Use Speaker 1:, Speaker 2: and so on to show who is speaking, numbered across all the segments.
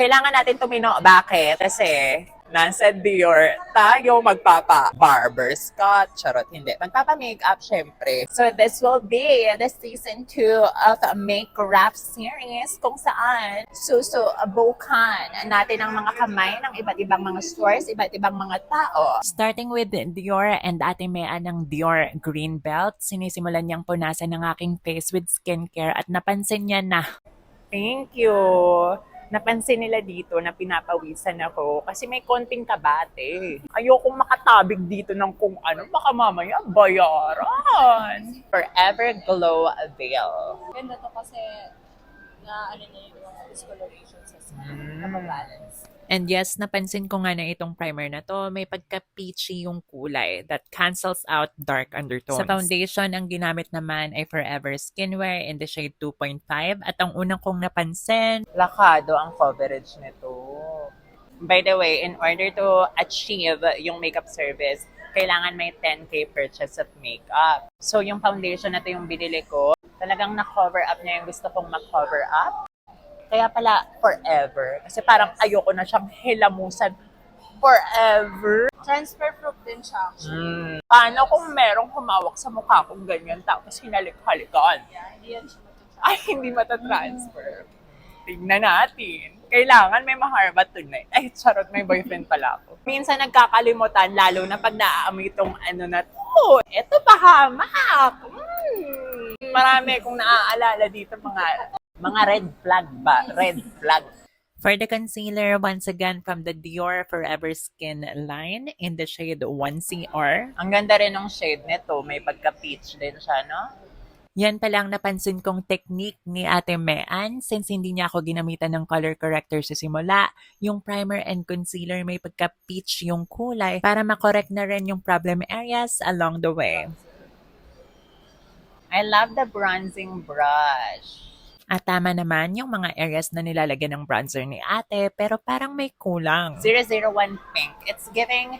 Speaker 1: Kailangan natin tumino. Bakit? Kasi nasa Dior, tayo magpapa-barbers cut. Charot, hindi. Magpapa-makeup, syempre. So, this will be the season 2 of a Make Wrap series kung saan susubukan natin ang mga kamay ng iba't ibang mga stores, iba't ibang mga tao. Starting with Dior and Ate Mea ng Dior Green Belt, sinisimulan niyang punasan ng aking face with skincare at napansin niya na, thank you. Napansin nila dito na pinapawisan ako kasi may konting kabate. Ayokong makatabig dito ng kung ano, baka mamaya bayaran. Forever Glow Veil.
Speaker 2: Ganda to kasi na ano niya yung discoloration sa skin. Nababalance.
Speaker 1: And yes, napansin ko nga na itong primer na to, may pagka-peachy yung kulay that cancels out dark undertones. Sa foundation, ang ginamit naman ay Forever Skinwear in the shade 2.5 at ang unang kong napansin, lakado ang coverage nito. By the way, in order to achieve yung makeup service, kailangan may 10K purchase of makeup. So yung foundation na to yung binili ko, talagang na-cover up niya yung gusto kong ma-cover up. Kaya pala, forever. Kasi parang ayoko na siyang hilamusan forever.
Speaker 2: Transfer-proof din siya actually.
Speaker 1: Paano kung merong humawak sa mukha kong ganyan tapos hinalik-halikan?
Speaker 2: Yeah, hindi yan siya matatransfer.
Speaker 1: Ay, hindi matatransfer. Tignan natin. Kailangan may maharbat tonight. Ay, charot, may boyfriend pala ako. Minsan nagkakalimutan, lalo na pag naaamoy itong ano na to. Ito pahamak. Marami kong naaalala dito mga red flag ba? Red flag. For the concealer, once again, from the Dior Forever Skin line in the shade 1CR. Ang ganda rin ng shade nito. May pagka-peach din siya, no? Yan palang napansin kong technique ni Ate Mean since hindi niya ako ginamitan ng color corrector sa simula. Yung primer and concealer may pagka-peach yung kulay para makorek na rin yung problem areas along the way. I love the bronzing brush. At tama naman yung mga areas na nilalagyan ng bronzer ni ate, pero parang may kulang. 001 Pink. It's giving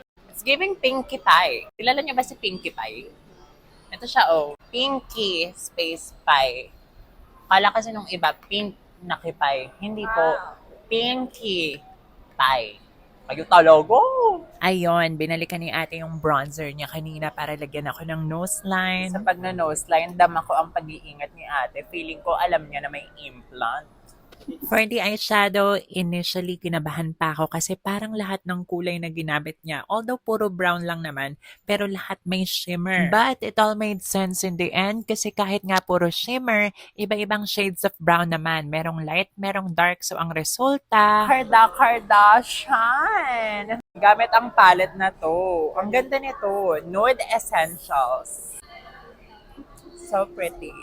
Speaker 1: Pinkie Pie. Kilala niyo ba si Pinkie Pie? Ito siya, oh. Pinkie space pie. Kala kasi nung iba, pink na kipay. Hindi po. Pinkie Pie. Kayo talaga. Ayun, binalikan ni ate yung bronzer niya kanina para lagyan ako ng nose line. Sa pag na nose line, dama ko ang pag-iingat ni ate. Feeling ko alam niya na may implant. For the eyeshadow, initially kinabahan pa ako kasi parang lahat ng kulay na ginamit niya, although puro brown lang naman, pero lahat may shimmer. But it all made sense in the end kasi kahit nga puro shimmer, iba-ibang shades of brown naman. Merong light, merong dark, so ang resulta, Kardashian! Gamit ang palette na to. Ang ganda nito, Nude Essentials. So pretty.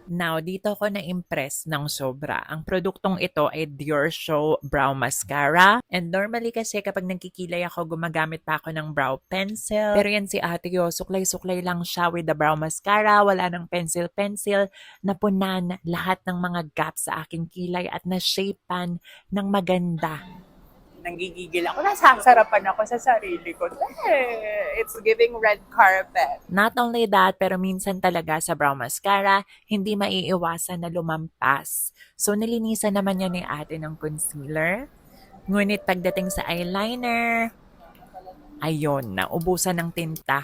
Speaker 1: Now, dito ko na-impress ng sobra. Ang produktong ito ay Dior Show Brow Mascara. And normally kasi kapag nagkikilay ako, gumagamit pa ako ng brow pencil. Pero yan si ate yo, suklay-suklay lang siya with the brow mascara. Wala ng pencil-pencil. Napunan lahat ng mga gaps sa aking kilay at na-shapean ng maganda. Nanggigigil ako. Nasasarapan ako sa sarili ko. It's giving red carpet. Not only that, pero minsan talaga sa brow mascara, hindi maiiwasan na lumampas. So, nilinisan naman niya ni ate ng concealer. Ngunit pagdating sa eyeliner, ayun, naubusan ng tinta.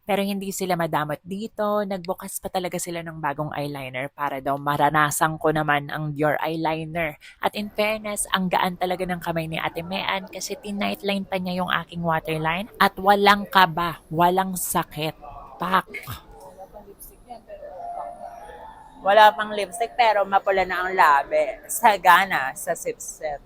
Speaker 1: Pero hindi sila madamot dito. Nagbukas pa talaga sila ng bagong eyeliner para daw maranasan ko naman ang Dior eyeliner. At in fairness, ang gaan talaga ng kamay ni Ate Mean kasi tinightline pa niya yung aking waterline at walang kaba, walang sakit. Pak! Wala pang lipstick pero mapula na ang labi. Sagana sa sip-sip.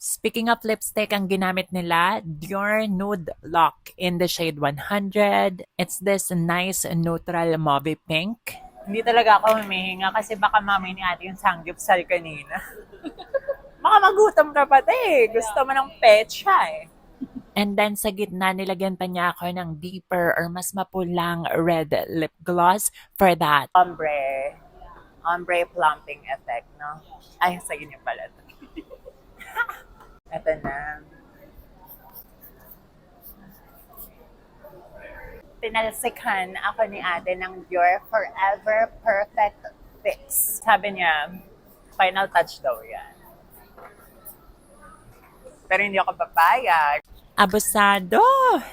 Speaker 1: Speaking of lipstick, ang ginamit nila, Dior Nude Lock in the shade 100. It's this nice neutral mauve pink. Hindi talaga ako humihinga kasi baka mamay ni ate yung sanggupsal kanina. Baka magutom ka pa Gusto mo ng pecha eh. And then sa gitna, nilagyan pa niya ako ng deeper or mas mapulang red lip gloss for that ombre plumping effect, no? Ay, sa ganyan pala ito. Ito na. Pinalsikan ako ni ate ng Dior Forever Perfect Fix. Sabi niya, final touch daw yan. Pero hindi ako papayag. Abusado!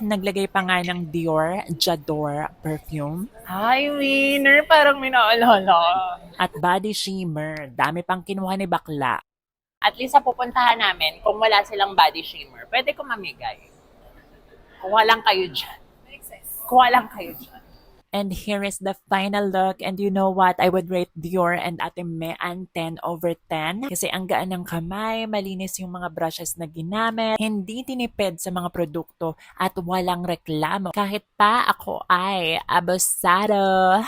Speaker 1: Naglagay pa nga ng Dior J'adore perfume. Hi, winner! Parang may naalala. At body shimmer. Dami pang kinuha ni bakla. At least sa pupuntahan namin, kung wala silang body shimmer, pwede ko mamigay. Kuha lang kayo dyan. Kuha lang kayo dyan. And here is the final look. And you know what? I would rate Dior and Ate Mean 10 over 10. Kasi ang gaan ng kamay, malinis yung mga brushes na ginamit, hindi tinipid sa mga produkto, at walang reklamo. Kahit pa ako ay abusado.